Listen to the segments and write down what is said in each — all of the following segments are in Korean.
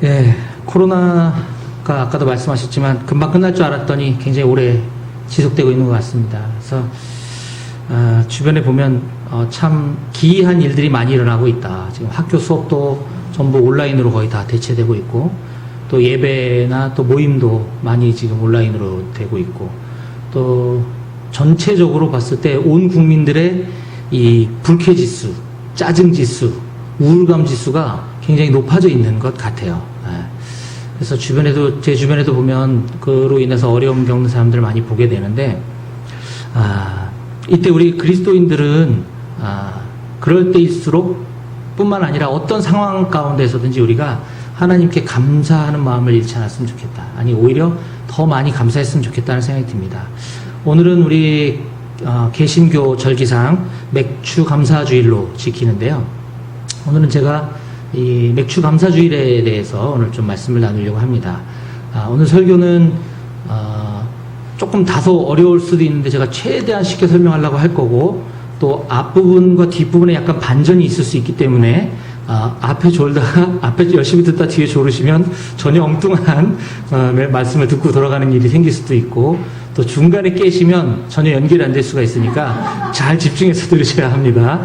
예, 코로나가 아까도 말씀하셨지만 금방 끝날 줄 알았더니 굉장히 오래 지속되고 있는 것 같습니다. 그래서 주변에 보면 참 기이한 일들이 많이 일어나고 있다. 지금 학교 수업도 전부 온라인으로 거의 다 대체되고 있고, 또 예배나 또 모임도 많이 지금 온라인으로 되고 있고, 또 전체적으로 봤을 때 온 국민들의 이 불쾌지수, 짜증지수, 우울감 지수가 굉장히 높아져 있는 것 같아요. 그래서 제 주변에도 보면 그로 인해서 어려움 겪는 사람들을 많이 보게 되는데, 이때 우리 그리스도인들은 그럴 때일수록 뿐만 아니라 어떤 상황 가운데서든지 우리가 하나님께 감사하는 마음을 잃지 않았으면 좋겠다. 아니 오히려 더 많이 감사했으면 좋겠다는 생각이 듭니다. 오늘은 우리 개신교 절기상 맥주 감사주일로 지키는데요. 오늘은 제가 이 맥주 감사주일에 대해서 오늘 좀 말씀을 나누려고 합니다. 오늘 설교는 조금 다소 어려울 수도 있는데 제가 최대한 쉽게 설명하려고 할 거고, 또 앞부분과 뒷부분에 약간 반전이 있을 수 있기 때문에 앞에 졸다가 앞에 열심히 듣다 뒤에 졸으시면 전혀 엉뚱한 말씀을 듣고 돌아가는 일이 생길 수도 있고, 또 중간에 깨시면 전혀 연결이 안 될 수가 있으니까 잘 집중해서 들으셔야 합니다.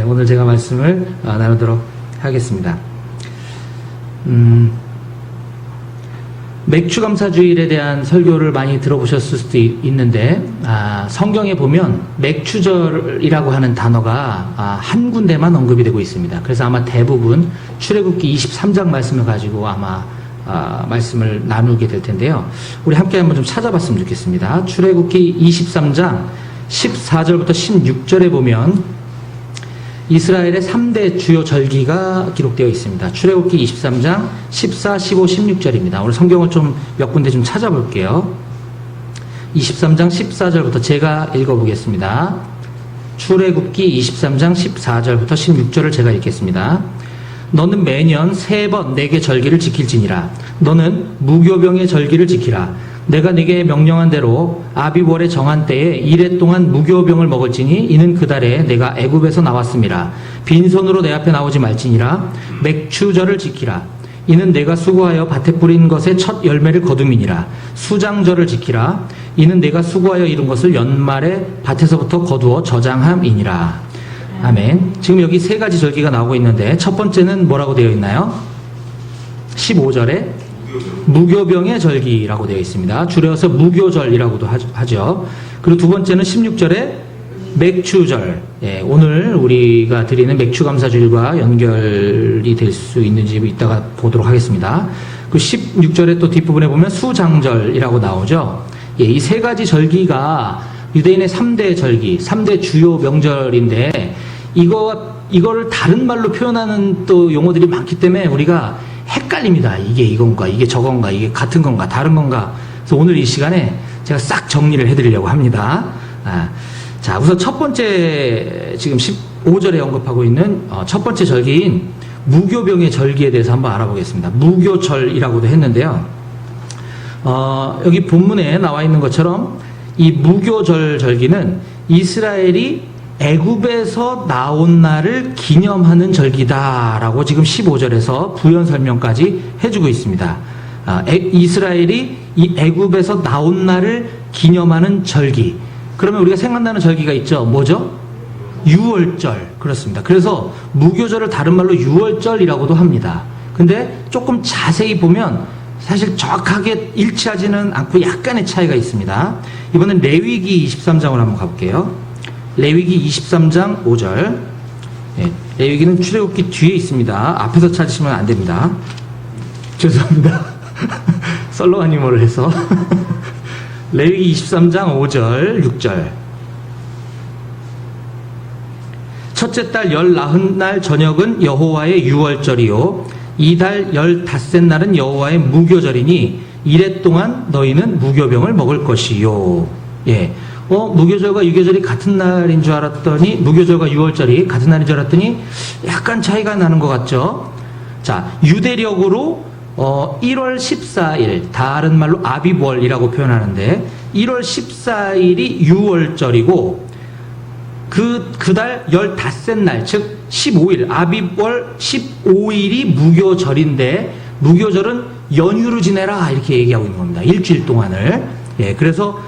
오늘 제가 말씀을 나누도록 하겠습니다. 맥추감사주일에 대한 설교를 많이 들어보셨을 수도 있는데, 성경에 보면 맥추절이라고 하는 단어가 한 군데만 언급이 되고 있습니다. 그래서 아마 대부분 출애굽기 23장 말씀을 가지고 아마 말씀을 나누게 될 텐데요. 우리 함께 한번 좀 찾아봤으면 좋겠습니다. 출애굽기 23장 14절부터 16절에 보면 이스라엘의 3대 주요 절기가 기록되어 있습니다. 출애굽기 23장 14, 15, 16절입니다. 오늘 성경을 좀 몇 군데 좀 찾아볼게요. 23장 14절부터 제가 읽어보겠습니다. 출애굽기 23장 14절부터 16절을 제가 읽겠습니다. 너는 매년 3번 내게 절기를 지킬지니라. 너는 무교병의 절기를 지키라. 내가 네게 명령한 대로 아비월에 정한 때에 이레 동안 무교병을 먹을지니 이는 그 달에 내가 애굽에서 나왔음이라. 빈손으로 내 앞에 나오지 말지니라. 맥추절을 지키라. 이는 내가 수고하여 밭에 뿌린 것의 첫 열매를 거둠이니라. 수장절을 지키라. 이는 내가 수고하여 이룬 것을 연말에 밭에서부터 거두어 저장함이니라. 아멘. 지금 여기 3가지 절기가 나오고 있는데, 첫 번째는 뭐라고 되어 있나요? 15절에 무교병의 절기라고 되어 있습니다. 줄여서 무교절이라고도 하죠. 그리고 두 번째는 16절에 맥추절. 오늘 우리가 드리는 맥추감사주일과 연결이 될 수 있는지 이따가 보도록 하겠습니다. 그 16절에 또 뒷부분에 보면 수장절이라고 나오죠. 이 3가지 절기가 유대인의 3대 절기, 3대 주요 명절인데, 이거를 다른 말로 표현하는 또 용어들이 많기 때문에 우리가 헷갈립니다. 이게 이건가, 이게 저건가, 이게 같은 건가, 다른 건가. 그래서 오늘 이 시간에 제가 싹 정리를 해드리려고 합니다. 자, 우선 첫 번째, 지금 15절에 언급하고 있는 첫 번째 절기인 무교병의 절기에 대해서 한번 알아보겠습니다. 무교절이라고도 했는데요. 여기 본문에 나와 있는 것처럼 이 무교절 절기는 이스라엘이 애굽에서 나온 날을 기념하는 절기다라고 지금 15절에서 부연 설명까지 해주고 있습니다. 이스라엘이 이 애굽에서 나온 날을 기념하는 절기. 그러면 우리가 생각나는 절기가 있죠. 뭐죠? 유월절. 그렇습니다. 그래서 무교절을 다른 말로 유월절이라고도 합니다. 근데 조금 자세히 보면 사실 정확하게 일치하지는 않고 약간의 차이가 있습니다. 이번엔 레위기 23장으로 한번 가볼게요. 레위기 23장 5절. 레위기는 출애굽기 뒤에 있습니다. 앞에서 찾으시면 안 됩니다. 죄송합니다. 썰렁아니모를 해서. 레위기 23장 5절, 6절. 첫째 달 19날 저녁은 여호와의 유월절이요. 이달 15날은 여호와의 무교절이니 이래 동안 너희는 무교병을 먹을 것이요. 무교절과 유교절이 같은 날인 줄 알았더니, 무교절과 유월절이 같은 날인 줄 알았더니 약간 차이가 나는 것 같죠? 자, 유대력으로 1월 14일, 다른 말로 아비월이라고 표현하는데, 1월 14일이 유월절이고, 그 달 15날, 즉 15일, 아비월 15일이 무교절인데, 무교절은 연휴를 지내라 이렇게 얘기하고 있는 겁니다. 일주일 동안을. 예, 그래서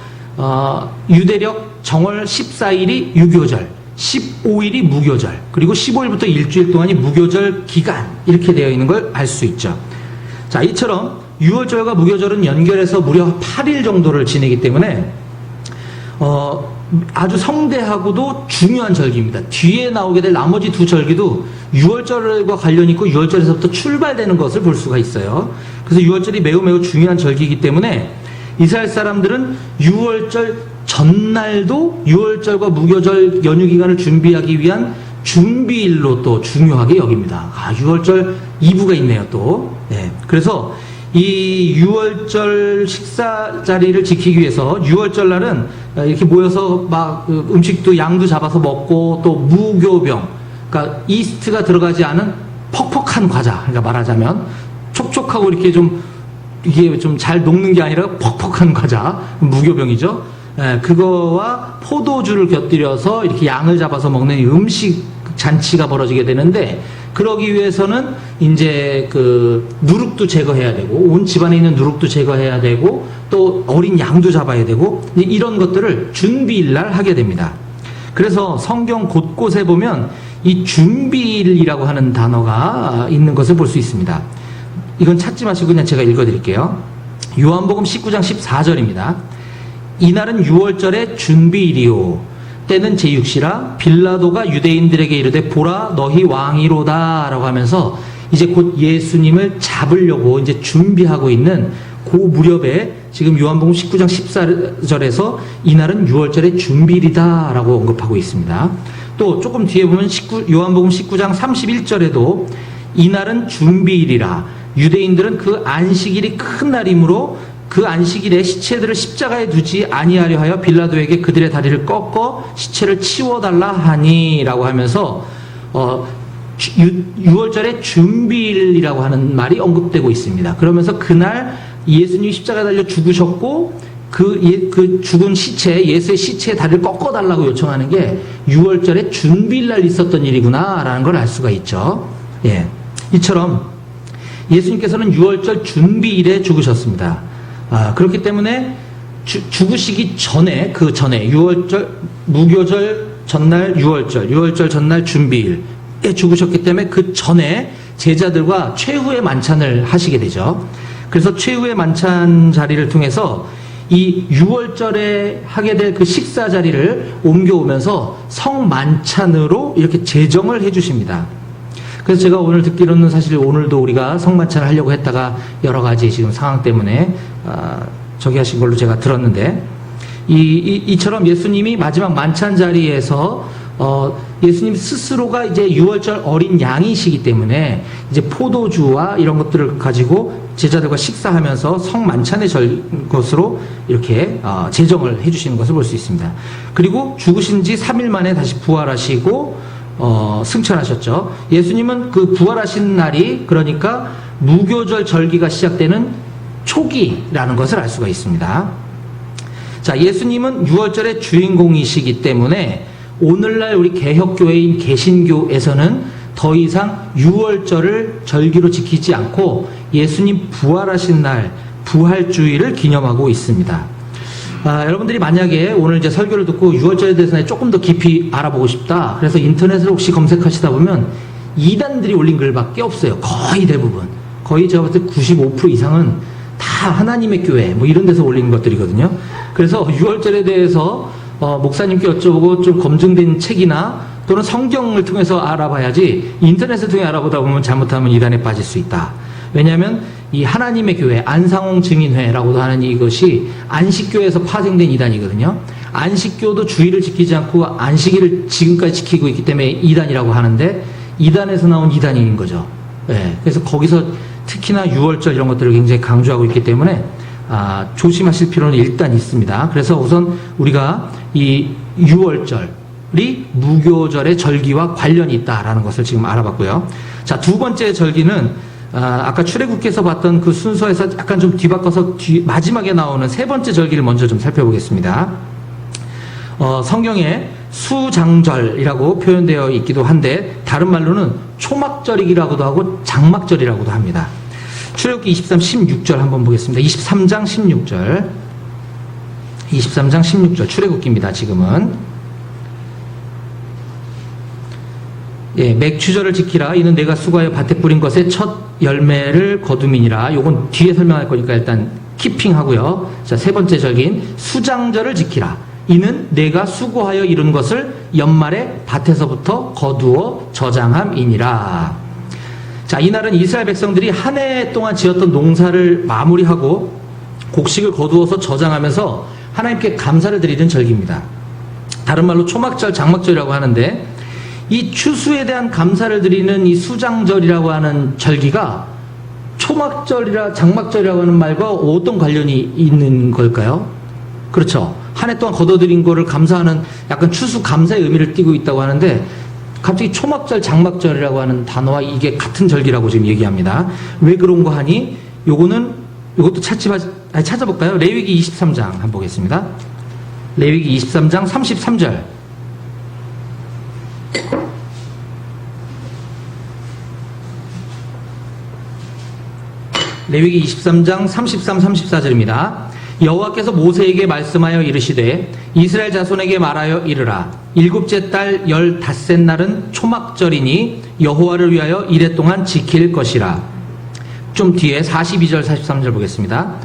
유대력 정월 14일이 유교절, 15일이 무교절, 그리고 15일부터 일주일 동안이 무교절 기간 이렇게 되어 있는 걸 알 수 있죠. 자, 이처럼 유월절과 무교절은 연결해서 무려 8일 정도를 지내기 때문에 아주 성대하고도 중요한 절기입니다. 뒤에 나오게 될 나머지 두 절기도 유월절과 관련이 있고 유월절에서부터 출발되는 것을 볼 수가 있어요. 그래서 유월절이 매우 중요한 절기이기 때문에 이스라엘 사람들은 유월절 전날도 유월절과 무교절 연휴 기간을 준비하기 위한 준비일로 또 중요하게 여깁니다. 유월절 2부가 있네요, 또. 네. 그래서 이 유월절 식사 자리를 지키기 위해서 유월절 날은 이렇게 모여서 막 음식도 양도 잡아서 먹고 또 무교병, 그러니까 이스트가 들어가지 않은 퍽퍽한 과자, 그러니까 말하자면 촉촉하고 이렇게 좀 이게 좀 잘 녹는 게 아니라 퍽퍽한 과자, 무교병이죠. 그거와 포도주를 곁들여서 이렇게 양을 잡아서 먹는 음식 잔치가 벌어지게 되는데, 그러기 위해서는 이제 그 누룩도 제거해야 되고 온 집안에 있는 누룩도 제거해야 되고 또 어린 양도 잡아야 되고 이런 것들을 준비일 날 하게 됩니다. 그래서 성경 곳곳에 보면 이 준비일이라고 하는 단어가 있는 것을 볼 수 있습니다. 이건 찾지 마시고 그냥 제가 읽어드릴게요. 요한복음 19장 14절입니다. 이날은 유월절의 준비일이요 때는 제6시라 빌라도가 유대인들에게 이르되 보라 너희 왕이로다 라고 하면서 이제 곧 예수님을 잡으려고 이제 준비하고 있는 그 무렵에 지금 요한복음 19장 14절에서 이날은 유월절의 준비일이다 라고 언급하고 있습니다. 또 조금 뒤에 보면 요한복음 19장 31절에도 이날은 준비일이라 유대인들은 그 안식일이 큰 날이므로 그 안식일에 시체들을 십자가에 두지 아니하려 하여 빌라도에게 그들의 다리를 꺾어 시체를 치워달라 하니 라고 하면서 유월절의 준비일이라고 하는 말이 언급되고 있습니다. 그러면서 그날 예수님이 십자가에 달려 죽으셨고 그 죽은 시체, 예수의 시체의 다리를 꺾어달라고 요청하는 게 유월절의 준비일 날 있었던 일이구나 라는 걸 알 수가 있죠. 예, 이처럼 예수님께서는 유월절 준비일에 죽으셨습니다. 그렇기 때문에 죽으시기 전에, 그 전에 유월절, 무교절 전날 유월절, 유월절 전날 준비일에 죽으셨기 때문에 그 전에 제자들과 최후의 만찬을 하시게 되죠. 그래서 최후의 만찬 자리를 통해서 이 유월절에 하게 될 그 식사 자리를 옮겨오면서 성만찬으로 이렇게 제정을 해주십니다. 그래서 제가 오늘 듣기로는 사실 오늘도 우리가 성만찬을 하려고 했다가 여러 가지 지금 상황 때문에 저기 하신 걸로 제가 들었는데, 이처럼 예수님이 마지막 만찬 자리에서 예수님 스스로가 이제 유월절 어린 양이시기 때문에 이제 포도주와 이런 것들을 가지고 제자들과 식사하면서 성만찬의 것으로 이렇게 제정을 해주시는 것을 볼 수 있습니다. 그리고 죽으신 지 3일 만에 다시 부활하시고 승천하셨죠. 예수님은 그 부활하신 날이 그러니까 무교절 절기가 시작되는 초기라는 것을 알 수가 있습니다. 자, 예수님은 유월절의 주인공이시기 때문에 오늘날 우리 개혁교회인 개신교에서는 더 이상 유월절을 절기로 지키지 않고 예수님 부활하신 날 부활주의를 기념하고 있습니다. 여러분들이 만약에 오늘 이제 설교를 듣고 유월절에 대해서 조금 더 깊이 알아보고 싶다, 그래서 인터넷을 혹시 검색하시다 보면 이단들이 올린 글밖에 없어요. 거의 대부분, 거의 제가 봤을 때 95% 이상은 다 하나님의 교회 뭐 이런 데서 올린 것들이거든요. 그래서 유월절에 대해서 목사님께 여쭤보고 좀 검증된 책이나 또는 성경을 통해서 알아봐야지 인터넷을 통해 알아보다 보면 잘못하면 이단에 빠질 수 있다. 왜냐하면 이 하나님의 교회, 안상홍 증인회라고도 하는 이것이 안식교에서 파생된 이단이거든요. 안식교도 주의를 지키지 않고 안식일을 지금까지 지키고 있기 때문에 이단이라고 하는데, 이단에서 나온 이단인 거죠. 네, 그래서 거기서 특히나 유월절 이런 것들을 굉장히 강조하고 있기 때문에 조심하실 필요는 일단 있습니다. 그래서 우선 우리가 이 유월절이 무교절의 절기와 관련이 있다라는 것을 지금 알아봤고요. 자, 두 번째 절기는 아까 출애굽기에서 봤던 그 순서에서 약간 좀 뒤바꿔서 마지막에 나오는 세 번째 절기를 먼저 좀 살펴보겠습니다. 성경에 수장절이라고 표현되어 있기도 한데 다른 말로는 초막절이라고도 하고 장막절이라고도 합니다. 출애굽기 23, 16절 한번 보겠습니다. 23장 16절. 23장 16절 출애굽기입니다. 지금은. 예, 맥추절을 지키라. 이는 내가 수고하여 밭에 뿌린 것의 첫 열매를 거둠이니라. 요건 뒤에 설명할 거니까 일단 키핑하고요. 자, 세 번째 절기인 수장절을 지키라. 이는 내가 수고하여 이룬 것을 연말에 밭에서부터 거두어 저장함이니라. 자, 이날은 이스라엘 백성들이 한 해 동안 지었던 농사를 마무리하고 곡식을 거두어서 저장하면서 하나님께 감사를 드리는 절기입니다. 다른 말로 초막절, 장막절이라고 하는데, 이 추수에 대한 감사를 드리는 이 수장절이라고 하는 절기가 초막절이라 장막절이라고 하는 말과 어떤 관련이 있는 걸까요? 그렇죠. 한 해 동안 거둬들인 거를 감사하는 약간 추수 감사의 의미를 띠고 있다고 하는데, 갑자기 초막절, 장막절이라고 하는 단어와 이게 같은 절기라고 지금 얘기합니다. 왜 그런 거 하니? 요것도 찾아볼까요? 레위기 23장 한번 보겠습니다. 레위기 23장 33절. 레위기 23장 33, 34절입니다. 여호와께서 모세에게 말씀하여 이르시되 이스라엘 자손에게 말하여 이르라. 일곱째 달 15셋 날은 초막절이니 여호와를 위하여 이레 동안 지킬 것이라. 좀 뒤에 42절 43절 보겠습니다.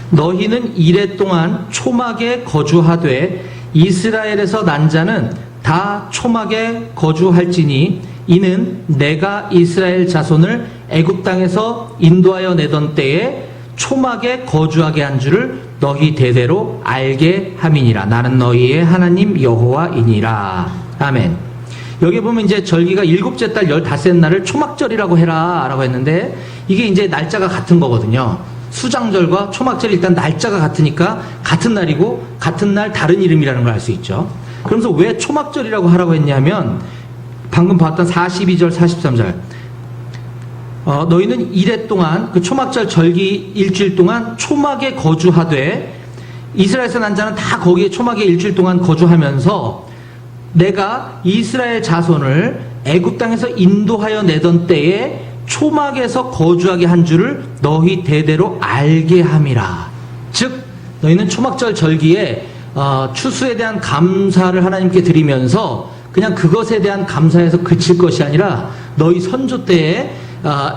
너희는 이레 동안 초막에 거주하되 이스라엘에서 난 자는 다 초막에 거주할지니 이는 내가 이스라엘 자손을 애굽 땅에서 인도하여 내던 때에 초막에 거주하게 한 줄을 너희 대대로 알게 함이니라. 나는 너희의 하나님 여호와이니라. 아멘. 여기 보면 이제 절기가 일곱째 달 15날을 초막절이라고 해라 라고 했는데, 이게 이제 날짜가 같은 거거든요. 수장절과 초막절이 일단 날짜가 같으니까 같은 날이고 같은 날 다른 이름이라는 걸 알 수 있죠. 그러면서 왜 초막절이라고 하라고 했냐면, 방금 봤던 42절 43절 너희는 이레 동안 그 초막절 절기 일주일 동안 초막에 거주하되, 이스라엘에서 난 자는 다 거기에 초막에 일주일 동안 거주하면서 내가 이스라엘 자손을 애굽 땅에서 인도하여 내던 때에 초막에서 거주하게 한 줄을 너희 대대로 알게 함이라. 즉 너희는 초막절 절기에 추수에 대한 감사를 하나님께 드리면서 그냥 그것에 대한 감사에서 그칠 것이 아니라 너희 선조 때에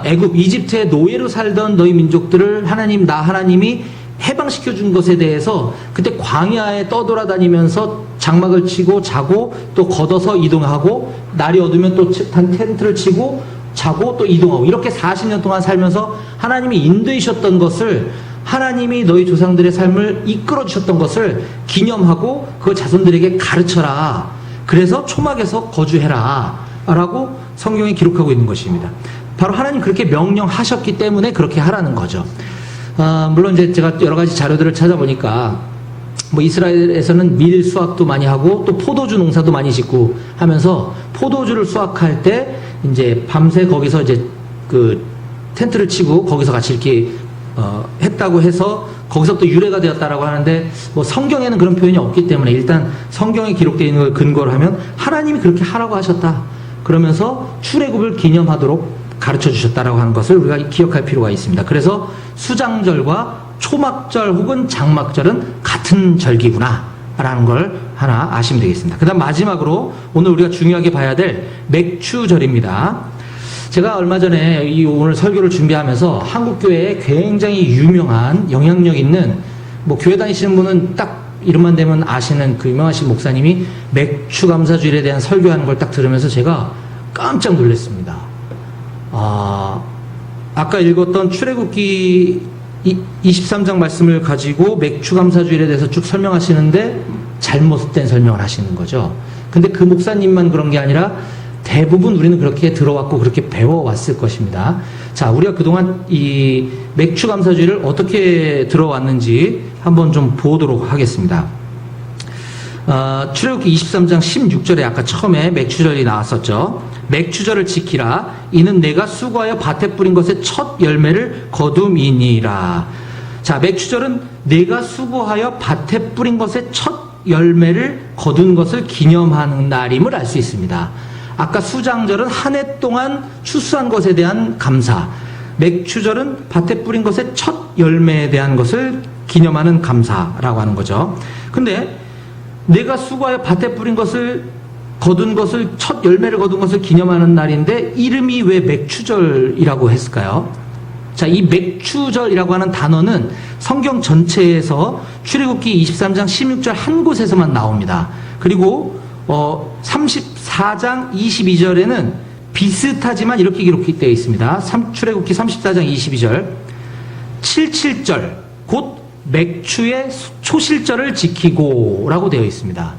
애굽 이집트의 노예로 살던 너희 민족들을 하나님이 해방시켜 준 것에 대해서 그때 광야에 떠돌아다니면서 장막을 치고 자고 또 걷어서 이동하고, 날이 어두면 또 텐트를 치고 자고 또 이동하고, 이렇게 40년 동안 살면서 하나님이 인도이셨던 것을, 하나님이 너희 조상들의 삶을 이끌어 주셨던 것을 기념하고 그 자손들에게 가르쳐라. 그래서 초막에서 거주해라 라고 성경에 기록하고 있는 것입니다. 바로 하나님 그렇게 명령하셨기 때문에 그렇게 하라는 거죠. 물론 이제 제가 여러 가지 자료들을 찾아보니까 뭐 이스라엘에서는 밀 수확도 많이 하고 또 포도주 농사도 많이 짓고 하면서, 포도주를 수확할 때 이제 밤새 거기서 이제 그 텐트를 치고 거기서 같이 이렇게 했다고 해서 거기서 또 유래가 되었다라고 하는데, 뭐 성경에는 그런 표현이 없기 때문에 일단 성경에 기록되어 있는 걸 근거로 하면 하나님이 그렇게 하라고 하셨다 그러면서 출애굽을 기념하도록 가르쳐 주셨다라고 하는 것을 우리가 기억할 필요가 있습니다. 그래서 수장절과 초막절 혹은 장막절은 같은 절기구나 라는 걸 하나 아시면 되겠습니다. 그 다음 마지막으로 오늘 우리가 중요하게 봐야 될 맥추절입니다. 제가 얼마 전에 오늘 설교를 준비하면서 한국교회에 굉장히 유명한 영향력 있는, 뭐 교회 다니시는 분은 딱 이름만 대면 아시는 그 유명하신 목사님이 맥추감사주일에 대한 설교하는 걸 딱 들으면서 제가 깜짝 놀랐습니다. 아까 읽었던 출애굽기 23장 말씀을 가지고 맥추감사주일에 대해서 쭉 설명하시는데 잘못된 설명을 하시는 거죠. 근데 그 목사님만 그런 게 아니라 대부분 우리는 그렇게 들어왔고 그렇게 배워왔을 것입니다. 자, 우리가 그동안 이 맥추감사주일을 어떻게 들어왔는지 한번 좀 보도록 하겠습니다. 출애굽기 23장 16절에 아까 처음에 맥추절이 나왔었죠. 맥추절을 지키라. 이는 내가 수고하여 밭에 뿌린 것의 첫 열매를 거둠이니라. 자, 맥추절은 내가 수고하여 밭에 뿌린 것의 첫 열매를 거둔 것을 기념하는 날임을 알 수 있습니다. 아까 수장절은 한 해 동안 추수한 것에 대한 감사, 맥추절은 밭에 뿌린 것의 첫 열매에 대한 것을 기념하는 감사라고 하는 거죠. 근데 내가 수고하여 밭에 뿌린 것을 거둔 것을 첫 열매를 거둔 것을 기념하는 날인데 이름이 왜 맥추절이라고 했을까요? 자, 이 맥추절이라고 하는 단어는 성경 전체에서 출애굽기 23장 16절 한 곳에서만 나옵니다. 그리고 34장 22절에는 비슷하지만 이렇게 기록되어 있습니다. 출애굽기 34장 22절 77절 곧 맥추의 초실절을 지키고 라고 되어 있습니다.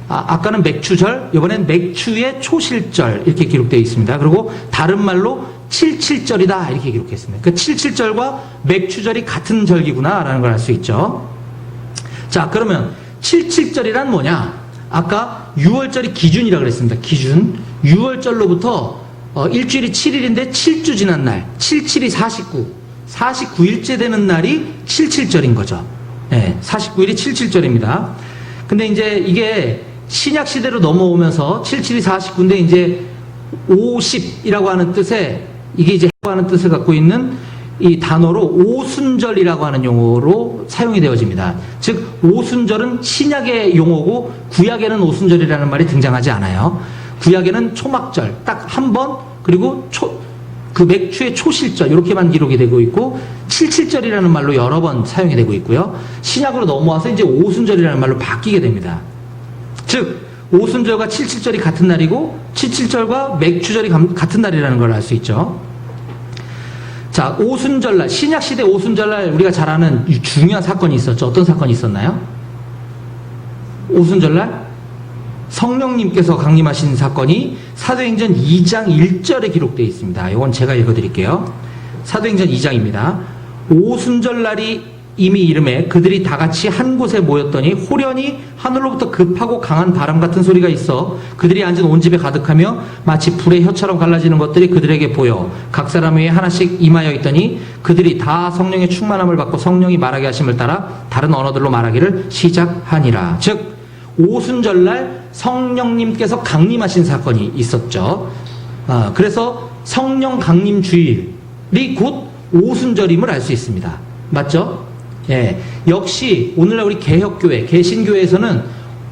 아까는 맥추절, 이번엔 맥추의 초실절 이렇게 기록되어 있습니다. 그리고 다른 말로 77절이다 이렇게 기록했습니다. 그 77절과 맥추절이 같은 절기구나 라는 걸 알 수 있죠. 자, 그러면 77절이란 뭐냐? 아까 6월절이 기준이라고 그랬습니다. 기준. 6월절로부터 일주일이 7일인데 7주 지난 날 77이 49일째 되는 날이 77절인 거죠. 네, 49일이 77절입니다. 근데 이제 이게 신약 시대로 넘어오면서 77이 49인데 이제 50이라고 하는 뜻에 이게 이제 하는 뜻을 갖고 있는 이 단어로 오순절이라고 하는 용어로 사용이 되어집니다. 즉 오순절은 신약의 용어고 구약에는 오순절이라는 말이 등장하지 않아요. 구약에는 초막절 딱 한 번, 그리고 그 맥추의 초실절 이렇게만 기록이 되고 있고 77절이라는 말로 여러 번 사용이 되고 있고요. 신약으로 넘어와서 이제 오순절이라는 말로 바뀌게 됩니다. 즉 오순절과 77절이 같은 날이고 77절과 맥추절이 같은 날이라는 걸 알 수 있죠. 자, 오순절날, 신약시대 오순절날 우리가 잘 아는 중요한 사건이 있었죠. 어떤 사건이 있었나요? 오순절날 성령님께서 강림하신 사건이 사도행전 2장 1절에 기록되어 있습니다. 이건 제가 읽어드릴게요. 사도행전 2장입니다. 오순절날이 이미 이름에 그들이 다 같이 한 곳에 모였더니 호련히 하늘로부터 급하고 강한 바람 같은 소리가 있어 그들이 앉은 온 집에 가득하며 마치 불의 혀처럼 갈라지는 것들이 그들에게 보여 각 사람 위에 하나씩 임하여 있더니 그들이 다 성령의 충만함을 받고 성령이 말하게 하심을 따라 다른 언어들로 말하기를 시작하니라. 즉 오순절날 성령님께서 강림하신 사건이 있었죠. 그래서 성령 강림 주일이 곧 오순절임을 알 수 있습니다. 맞죠? 예. 역시 오늘날 우리 개혁교회, 개신교회에서는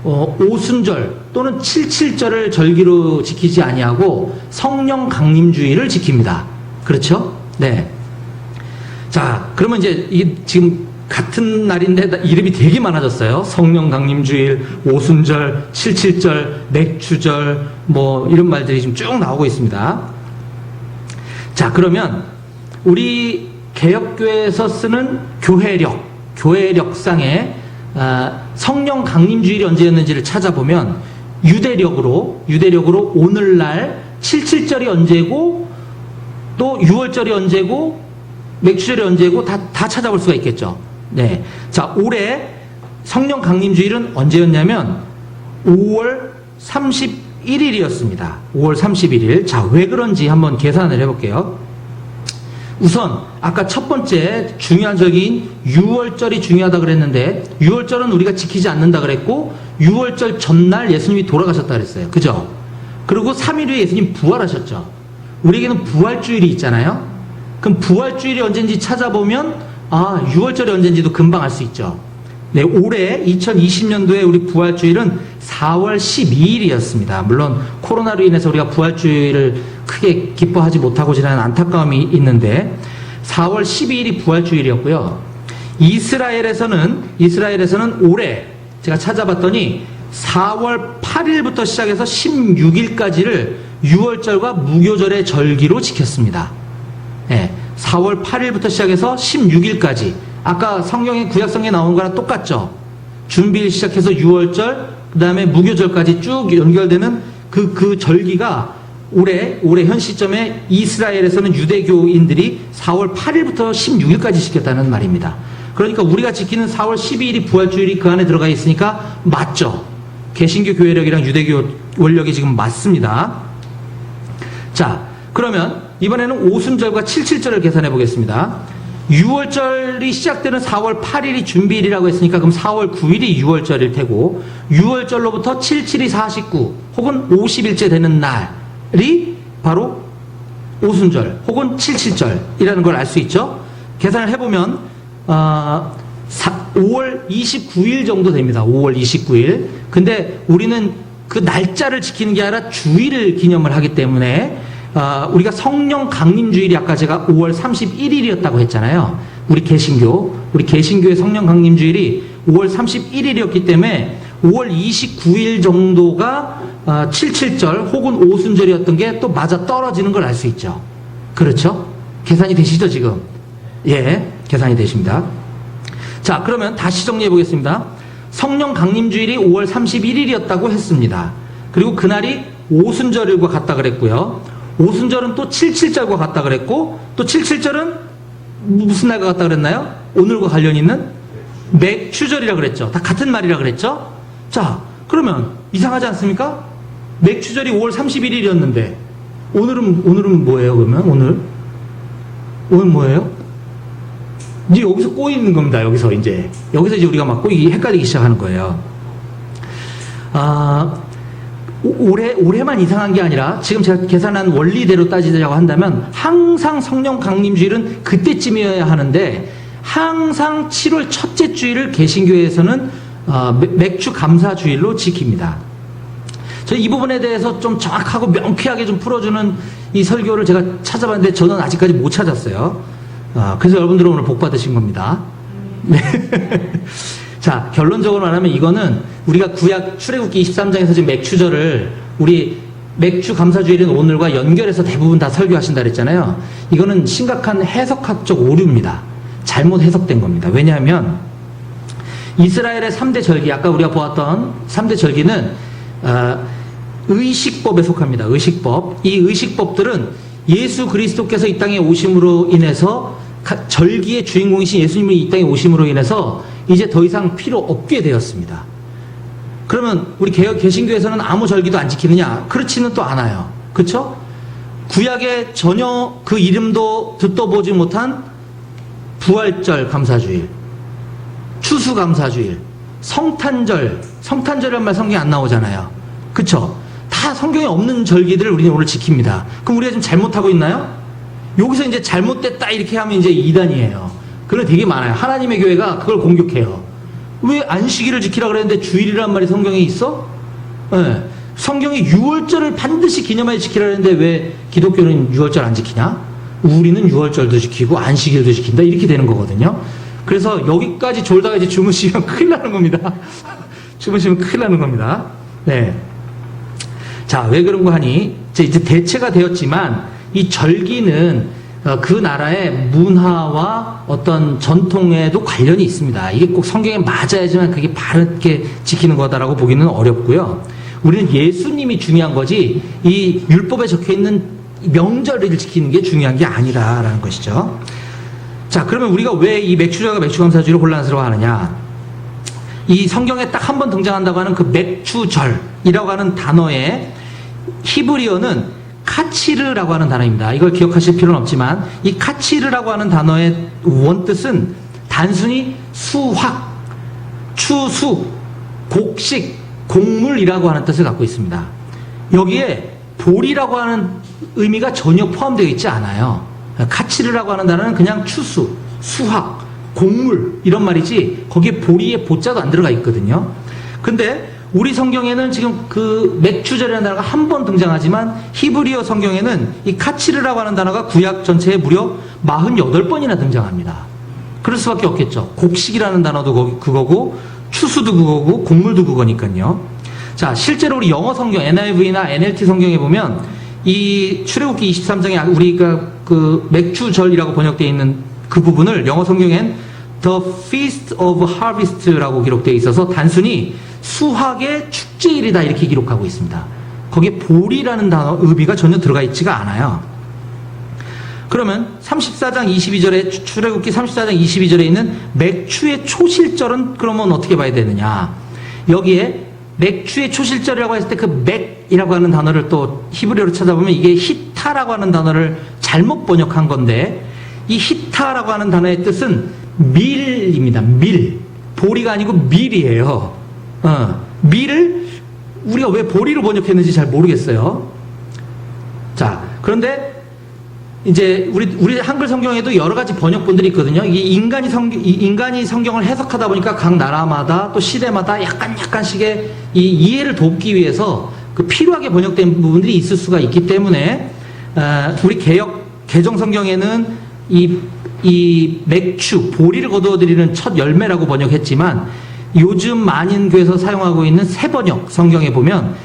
오순절 또는 77절을 절기로 지키지 아니하고 성령 강림 주일을 지킵니다. 그렇죠? 네. 자, 그러면 이제 이게 지금 같은 날인데 이름이 되게 많아졌어요. 성령 강림 주일, 오순절, 77절, 맥추절 뭐 이런 말들이 지금 쭉 나오고 있습니다. 자, 그러면 우리 개혁교회에서 쓰는 교회력상에 성령 강림주일이 언제였는지를 찾아보면 유대력으로 오늘날 77절이 언제고 또 6월절이 언제고 맥추절이 언제고 다 찾아볼 수가 있겠죠. 네. 자, 올해 성령 강림주일은 언제였냐면 5월 31일이었습니다. 5월 31일. 자, 왜 그런지 한번 계산을 해볼게요. 우선 아까 첫 번째 중요한 절기인 6월절이 중요하다 그랬는데 6월절은 우리가 지키지 않는다 그랬고 6월절 전날 예수님이 돌아가셨다 그랬어요. 그죠? 그리고 3일 후에 예수님 부활하셨죠. 우리에게는 부활주일이 있잖아요. 그럼 부활주일이 언제인지 찾아보면 6월절이 언제인지도 금방 알 수 있죠. 네, 올해 2020년도에 우리 부활주일은 4월 12일이었습니다. 물론 코로나로 인해서 우리가 부활주일을 크게 기뻐하지 못하고 지나는 안타까움이 있는데 4월 12일이 부활주일이었고요. 이스라엘에서는 올해 제가 찾아봤더니 4월 8일부터 시작해서 16일까지를 6월절과 무교절의 절기로 지켰습니다. 네, 4월 8일부터 시작해서 16일까지 아까 성경에 구약성경에 나온 거랑 똑같죠. 준비일 시작해서 6월절 그 다음에 무교절까지 쭉 연결되는 그 절기가 올해 현 시점에 이스라엘에서는 유대교인들이 4월 8일부터 16일까지 지켰다는 말입니다. 그러니까 우리가 지키는 4월 12일이 부활주일이 그 안에 들어가 있으니까 맞죠. 개신교 교회력이랑 유대교 원력이 지금 맞습니다. 자, 그러면 이번에는 오순절과 77절을 계산해 보겠습니다. 6월절이 시작되는 4월 8일이 준비일이라고 했으니까 그럼 4월 9일이 6월절일 테고 6월절로부터 77이 49 혹은 50일째 되는 날이 바로 오순절 혹은 77절이라는 걸 알 수 있죠. 계산을 해보면 5월 29일 정도 됩니다. 5월 29일. 근데 우리는 그 날짜를 지키는 게 아니라 주일을 기념을 하기 때문에 우리가 성령 강림주일이 아까 제가 5월 31일이었다고 했잖아요. 우리 개신교의 성령 강림주일이 5월 31일이었기 때문에 5월 29일 정도가 77절 혹은 오순절이었던 게 또 맞아 떨어지는 걸 알 수 있죠. 그렇죠? 계산이 되시죠, 지금? 예, 계산이 되십니다. 자, 그러면 다시 정리해 보겠습니다. 성령 강림주일이 5월 31일이었다고 했습니다. 그리고 그날이 오순절일과 같다 그랬고요. 오순절은 또 77절과 같다 그랬고, 또 77절은 무슨 날과 같다 그랬나요? 오늘과 관련 있는 맥추절이라 그랬죠. 다 같은 말이라 그랬죠. 자, 그러면 이상하지 않습니까? 맥추절이 5월 31일이었는데 오늘은 뭐예요? 그러면 오늘 뭐예요? 이제 여기서 꼬이는 겁니다. 여기서 이제 우리가 막 꼬이기 헷갈리기 시작하는 거예요. 올해만 이상한 게 아니라 지금 제가 계산한 원리대로 따지자고 한다면 항상 성령 강림주일은 그때쯤이어야 하는데 항상 7월 첫째 주일을 개신교에서는 맥주 감사주일로 지킵니다. 저희 이 부분에 대해서 좀 정확하고 명쾌하게 좀 풀어주는 이 설교를 제가 찾아봤는데 저는 아직까지 못 찾았어요. 그래서 여러분들은 오늘 복 받으신 겁니다. 네. 자, 결론적으로 말하면 이거는 우리가 구약 출애굽기 23장에서 지금 맥추절을 우리 맥주 감사주일인 오늘과 연결해서 대부분 다 설교하신다 그랬잖아요. 이거는 심각한 해석학적 오류입니다. 잘못 해석된 겁니다. 왜냐하면 이스라엘의 3대 절기, 아까 우리가 보았던 3대 절기는 의식법에 속합니다. 의식법. 이 의식법들은 예수 그리스도께서 이 땅에 오심으로 인해서 절기의 주인공이신 예수님이 이 땅에 오심으로 인해서 이제 더 이상 필요 없게 되었습니다. 그러면 우리 개신교에서는 아무 절기도 안 지키느냐? 그렇지는 또 않아요. 그렇죠? 구약에 전혀 그 이름도 듣도 보지 못한 부활절 감사주일, 추수감사주일, 성탄절이란 말 성경에 안 나오잖아요. 그쵸? 다 성경에 없는 절기들을 우리는 오늘 지킵니다. 그럼 우리가 지금 잘못하고 있나요? 여기서 이제 잘못됐다 이렇게 하면 이제 이단이에요. 그런 되게 많아요. 하나님의 교회가 그걸 공격해요. 왜 안식일을 지키라 그랬는데 주일이란 말이 성경에 있어? 네. 성경이 6월절을 반드시 기념하여 지키라 그랬는데 왜 기독교는 6월절 안 지키냐? 우리는 6월절도 지키고 안식일도 지킨다 이렇게 되는 거거든요. 그래서 여기까지 졸다가 이제 주무시면 큰일 나는 겁니다. 주무시면 큰일 나는 겁니다. 네. 자, 왜 그런 거 하니? 이제 대체가 되었지만 이 절기는 그 나라의 문화와 어떤 전통에도 관련이 있습니다. 이게 꼭 성경에 맞아야지만 그게 바르게 지키는 거다라고 보기는 어렵고요. 우리는 예수님이 중요한 거지 이 율법에 적혀있는 명절을 지키는 게 중요한 게 아니라라는 것이죠. 자, 그러면 우리가 왜 이 맥추절과 맥추감사주일을 혼란스러워하느냐? 이 성경에 딱 한 번 등장한다고 하는 그 맥추절이라고 하는 단어의 히브리어는 카치르라고 하는 단어입니다. 이걸 기억하실 필요는 없지만 이 카치르라고 하는 단어의 원뜻은 단순히 수확, 추수, 곡식, 곡물이라고 하는 뜻을 갖고 있습니다. 여기에 보리라고 하는 의미가 전혀 포함되어 있지 않아요. 카치르라고 하는 단어는 그냥 추수, 수확, 곡물 이런 말이지 거기에 보리의 보자도 안 들어가 있거든요. 근데 우리 성경에는 지금 그 맥추절이라는 단어가 한 번 등장하지만 히브리어 성경에는 이 카치르라고 하는 단어가 구약 전체에 무려 48번이나 등장합니다. 그럴 수밖에 없겠죠. 곡식이라는 단어도 그거고 추수도 그거고 곡물도 그거니까요. 자, 실제로 우리 영어 성경 NIV나 NLT 성경에 보면 이 출애굽기 23장에 우리가 그 맥추절이라고 번역되어 있는 그 부분을 영어 성경엔 The Feast of Harvest라고 기록되어 있어서 단순히 수학의 축제일이다 이렇게 기록하고 있습니다. 거기에 보리라는 단어 의미가 전혀 들어가 있지가 않아요. 그러면 34장 22절에 출애굽기 34장 22절에 있는 맥추의 초실절은 그러면 어떻게 봐야 되느냐? 여기에 맥추의 초실절이라고 했을 때 그 맥이라고 하는 단어를 또 히브리어로 찾아보면 이게 히타라고 하는 단어를 잘못 번역한 건데 이 히타라고 하는 단어의 뜻은 밀입니다. 밀. 보리가 아니고 밀이에요. 밀을 우리가 왜 보리로 번역했는지 잘 모르겠어요. 자, 그런데 이제 우리 한글 성경에도 여러 가지 번역본들이 있거든요. 이 인간이 성경을 해석하다 보니까 각 나라마다 또 시대마다 약간씩의 이 이해를 돕기 위해서 그 필요하게 번역된 부분들이 있을 수가 있기 때문에 우리 개정 성경에는 이 맥추 보리를 거두어들이는 첫 열매라고 번역했지만 요즘 만인교에서 사용하고 있는 새 번역 성경에 보면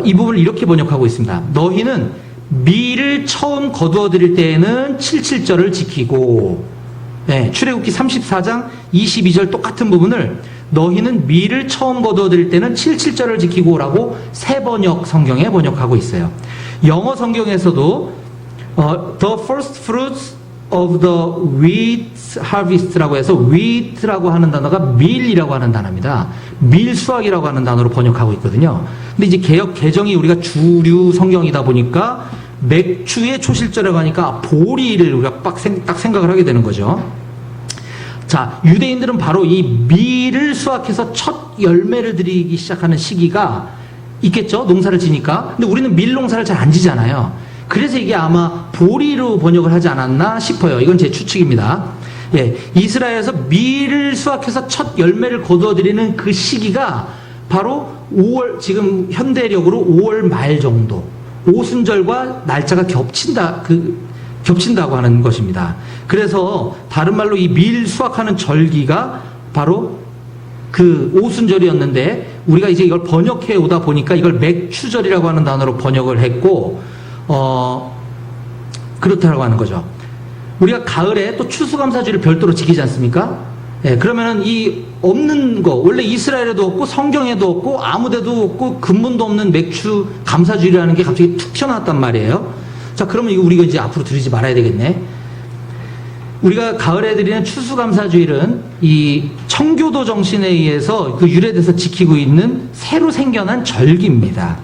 이 부분을 이렇게 번역하고 있습니다. 너희는 밀을 처음 거두어들일 때에는 77절을 지키고, 네, 출애굽기 34장 22절 똑같은 부분을 너희는 밀을 처음 거두어들일 때는 77절을 지키고라고 새 번역 성경에 번역하고 있어요. 영어 성경에서도 the first fruits of the wheat harvest라고 해서 wheat라고 하는 단어가 밀이라고 하는 단어입니다. 밀수확이라고 하는 단어로 번역하고 있거든요. 근데 이제 개정이 우리가 주류 성경이다 보니까 맥주의 초실절이라고 하니까 보리를 우리가 딱 생각을 하게 되는 거죠. 자, 유대인들은 바로 이 밀을 수확해서 첫 열매를 들이기 시작하는 시기가 있겠죠? 농사를 지니까. 근데 우리는 밀 농사를 잘 안 지잖아요. 그래서 이게 아마 보리로 번역을 하지 않았나 싶어요. 이건 제 추측입니다. 예, 이스라엘에서 밀을 수확해서 첫 열매를 거두어들이는 그 시기가 바로 5월, 지금 현대력으로 5월 말 정도. 오순절과 날짜가 겹친다고 하는 것입니다. 그래서 다른 말로 이 밀 수확하는 절기가 바로 그 오순절이었는데 우리가 이제 이걸 번역해 오다 보니까 이걸 맥추절이라고 하는 단어로 번역을 했고 그렇다고 하는 거죠. 우리가 가을에 또 추수감사주를 별도로 지키지 않습니까? 예, 그러면은 이 없는 거, 원래 이스라엘에도 없고 성경에도 없고 아무데도 없고 근본도 없는 맥추 감사주일이라는 게 갑자기 툭 튀어나왔단 말이에요. 자, 그러면 이거 우리가 이제 앞으로 드리지 말아야 되겠네. 우리가 가을에 드리는 추수감사주일은 이 청교도 정신에 의해서 그 유래돼서 지키고 있는 새로 생겨난 절기입니다.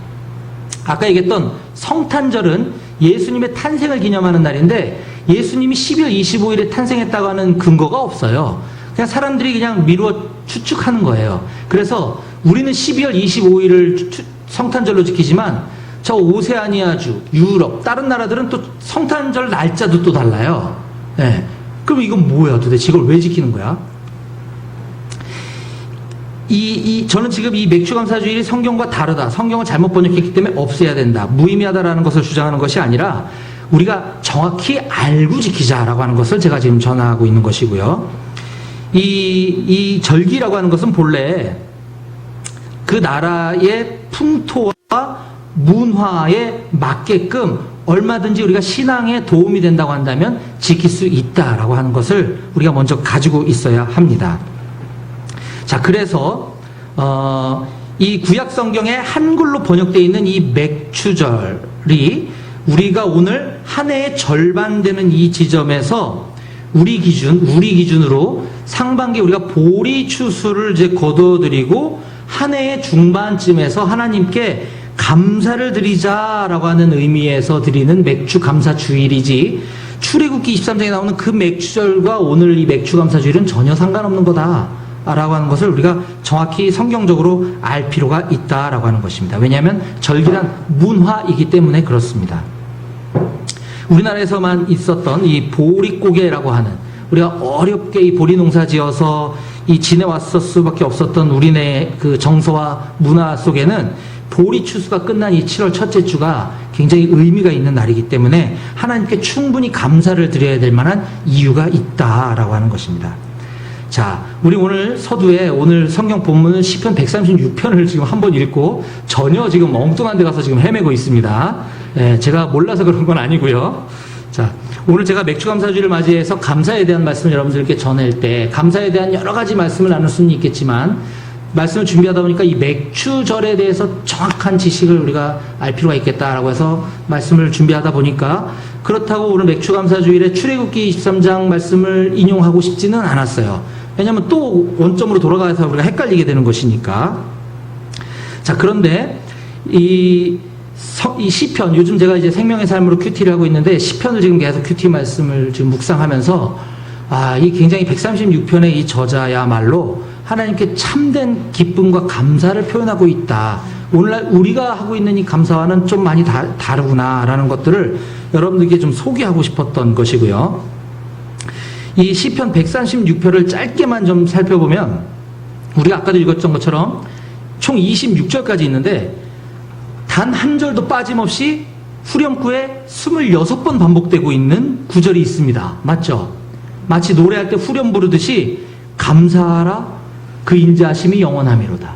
아까 얘기했던 성탄절은 예수님의 탄생을 기념하는 날인데 예수님이 12월 25일에 탄생했다고 하는 근거가 없어요. 그냥 사람들이 그냥 미루어 추측하는 거예요. 그래서 우리는 12월 25일을 성탄절로 지키지만 저 오세아니아주, 유럽, 다른 나라들은 또 성탄절 날짜도 또 달라요. 네. 그럼 이건 뭐야 도대체 이걸 왜 지키는 거야? 저는 지금 이 맥추감사주일이 성경과 다르다. 성경을 잘못 번역했기 때문에 없애야 된다. 무의미하다라는 것을 주장하는 것이 아니라 우리가 정확히 알고 지키자라고 하는 것을 제가 지금 전하고 있는 것이고요. 이 절기라고 하는 것은 본래 그 나라의 풍토와 문화에 맞게끔 얼마든지 우리가 신앙에 도움이 된다고 한다면 지킬 수 있다라고 하는 것을 우리가 먼저 가지고 있어야 합니다. 자, 그래서 이 구약 성경에 한글로 번역되어 있는 이 맥추절이 우리가 오늘 한 해의 절반 되는 이 지점에서 우리 기준으로 상반기에 우리가 보리 추수를 이제 거둬들이고 한 해의 중반쯤에서 하나님께 감사를 드리자라고 하는 의미에서 드리는 맥추 감사 주일이지 출애굽기 23장에 나오는 그 맥추절과 오늘 이 맥추 감사 주일은 전혀 상관없는 거다라고 하는 것을 우리가 정확히 성경적으로 알 필요가 있다라고 하는 것입니다. 왜냐하면 절기란 문화이기 때문에 그렇습니다. 우리나라에서만 있었던 이 보릿고개라고 하는 우리가 어렵게 이 보리 농사 지어서 이 지내왔을 수밖에 없었던 우리네 그 정서와 문화 속에는 보리 추수가 끝난 이 7월 첫째 주가 굉장히 의미가 있는 날이기 때문에 하나님께 충분히 감사를 드려야 될 만한 이유가 있다라고 하는 것입니다. 자, 우리 오늘 서두에 오늘 성경 본문은 시편 136편을 지금 한번 읽고 전혀 지금 엉뚱한 데 가서 지금 헤매고 있습니다. 예, 제가 몰라서 그런 건 아니고요. 자, 오늘 제가 맥추감사주를 맞이해서 감사에 대한 말씀을 여러분들께 전할 때 감사에 대한 여러 가지 말씀을 나눌 수는 있겠지만 말씀을 준비하다 보니까 이 맥추절에 대해서 정확한 지식을 우리가 알 필요가 있겠다라고 해서 말씀을 준비하다 보니까 그렇다고 오늘 맥추감사주일에 출애굽기 23장 말씀을 인용하고 싶지는 않았어요. 왜냐하면 또 원점으로 돌아가서 우리가 헷갈리게 되는 것이니까. 자, 그런데 이 시편, 요즘 제가 이제 생명의 삶으로 큐티를 하고 있는데 시편을 지금 계속 큐티 말씀을 지금 묵상하면서 이 굉장히 136편의 이 저자야말로 하나님께 참된 기쁨과 감사를 표현하고 있다. 오늘날 우리가 하고 있는 이 감사와는 좀 많이 다르구나라는 것들을 여러분들께 좀 소개하고 싶었던 것이고요. 이 시편 136편을 짧게만 좀 살펴보면 우리가 아까도 읽었던 것처럼 총 26절까지 있는데 단 한 절도 빠짐없이 후렴구에 26번 반복되고 있는 구절이 있습니다. 맞죠? 마치 노래할 때 후렴 부르듯이 감사하라 그 인자하심이 영원하미로다.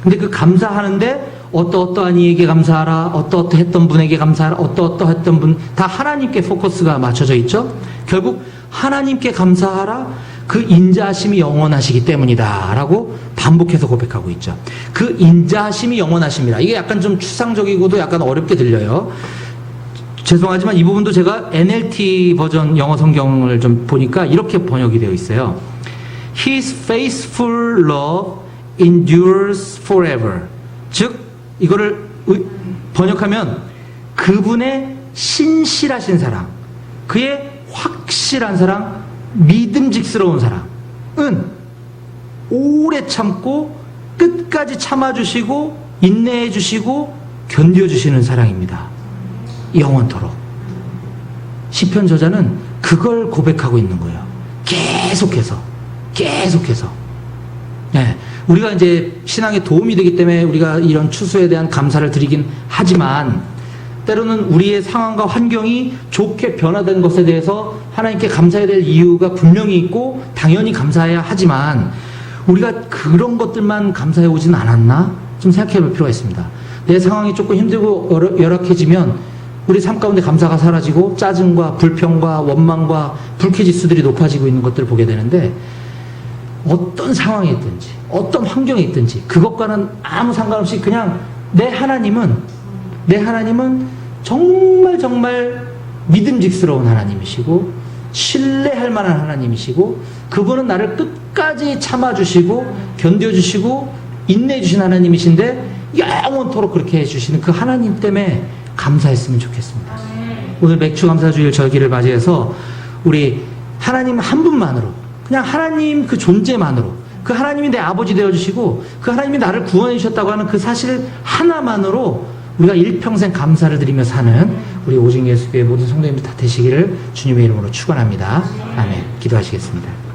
근데 그 감사하는데 어떠어떠한 이에게 감사하라, 어떠어떠했던 분에게 감사하라, 어떠어떠했던 분, 다 하나님께 포커스가 맞춰져 있죠. 결국 하나님께 감사하라, 그 인자하심이 영원하시기 때문이다 라고 반복해서 고백하고 있죠. 그 인자하심이 영원하십니다. 이게 약간 좀 추상적이고도 약간 어렵게 들려요. 죄송하지만 이 부분도 제가 NLT 버전 영어 성경을 좀 보니까 이렇게 번역이 되어 있어요. His faithful love endures forever. 즉 이거를 번역하면 그분의 신실하신 사랑, 그의 확실한 사랑, 믿음직스러운 사랑은 오래 참고 끝까지 참아주시고 인내해주시고 견뎌주시는 사랑입니다. 영원토록. 시편 저자는 그걸 고백하고 있는 거예요. 계속해서. 네, 우리가 이제 신앙에 도움이 되기 때문에 우리가 이런 추수에 대한 감사를 드리긴 하지만 때로는 우리의 상황과 환경이 좋게 변화된 것에 대해서 하나님께 감사해야 될 이유가 분명히 있고 당연히 감사해야 하지만 우리가 그런 것들만 감사해 오진 않았나? 좀 생각해 볼 필요가 있습니다. 내 상황이 조금 힘들고 열악해지면 우리 삶 가운데 감사가 사라지고 짜증과 불평과 원망과 불쾌지수들이 높아지고 있는 것들을 보게 되는데 어떤 상황에 있든지 어떤 환경에 있든지 그것과는 아무 상관없이 그냥 내 하나님은 정말 믿음직스러운 하나님이시고 신뢰할 만한 하나님이시고 그분은 나를 끝까지 참아주시고 견뎌주시고 인내해주신 하나님이신데 영원토록 그렇게 해주시는 그 하나님 때문에 감사했으면 좋겠습니다. 오늘 맥주 감사주일 절기를 맞이해서 우리 하나님 한 분만으로 그냥 하나님 그 존재만으로 그 하나님이 내 아버지 되어주시고 그 하나님이 나를 구원해 주셨다고 하는 그 사실 하나만으로 우리가 일평생 감사를 드리며 사는 우리 오직 예수교회 모든 성도님들 다 되시기를 주님의 이름으로 축원합니다. 아멘. 기도하시겠습니다.